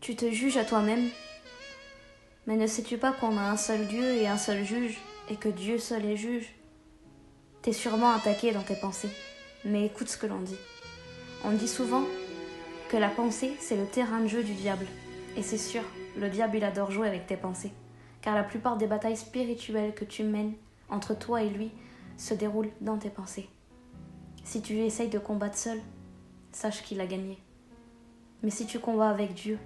Tu te juges à toi-même, mais ne sais-tu pas qu'on a un seul Dieu et un seul juge, et que Dieu seul est juge? T'es sûrement attaqué dans tes pensées, mais écoute ce que l'on dit. On dit souvent que la pensée, c'est le terrain de jeu du diable. Et c'est sûr, le diable il adore jouer avec tes pensées, car la plupart des batailles spirituelles que tu mènes entre toi et lui se déroulent dans tes pensées. Si tu essayes de combattre seul, sache qu'il a gagné. Mais si tu combats avec Dieu,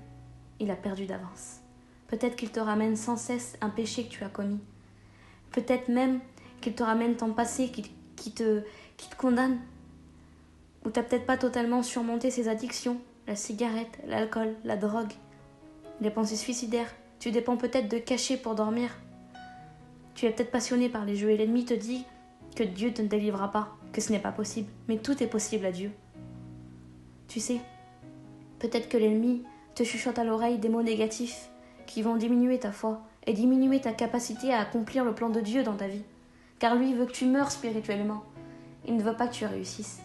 il a perdu d'avance. Peut-être qu'il te ramène sans cesse un péché que tu as commis. Peut-être même qu'il te ramène ton passé qui te condamne. Ou tu n'as peut-être pas totalement surmonté ses addictions, la cigarette, l'alcool, la drogue, les pensées suicidaires. Tu dépends peut-être de cachets pour dormir. Tu es peut-être passionné par les jeux et l'ennemi te dit que Dieu ne te délivrera pas, que ce n'est pas possible. Mais tout est possible à Dieu. Tu sais, peut-être que l'ennemi te chuchote à l'oreille des mots négatifs qui vont diminuer ta foi et diminuer ta capacité à accomplir le plan de Dieu dans ta vie. Car lui veut que tu meures spirituellement. Il ne veut pas que tu réussisses.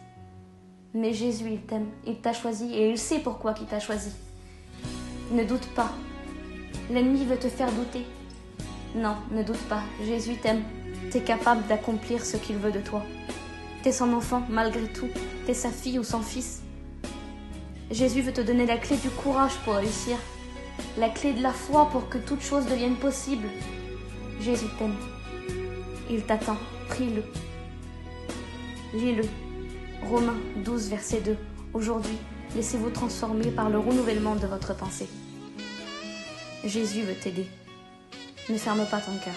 Mais Jésus, il t'aime, il t'a choisi et il sait pourquoi il t'a choisi. Ne doute pas. L'ennemi veut te faire douter. Non, ne doute pas, Jésus t'aime. T'es capable d'accomplir ce qu'il veut de toi. T'es son enfant malgré tout. T'es sa fille ou son fils. Jésus veut te donner la clé du courage pour réussir. La clé de la foi pour que toute chose devienne possible. Jésus t'aime. Il t'attend. Prie-le. Lis-le. Romains 12, verset 2. Aujourd'hui, laissez-vous transformer par le renouvellement de votre pensée. Jésus veut t'aider. Ne ferme pas ton cœur.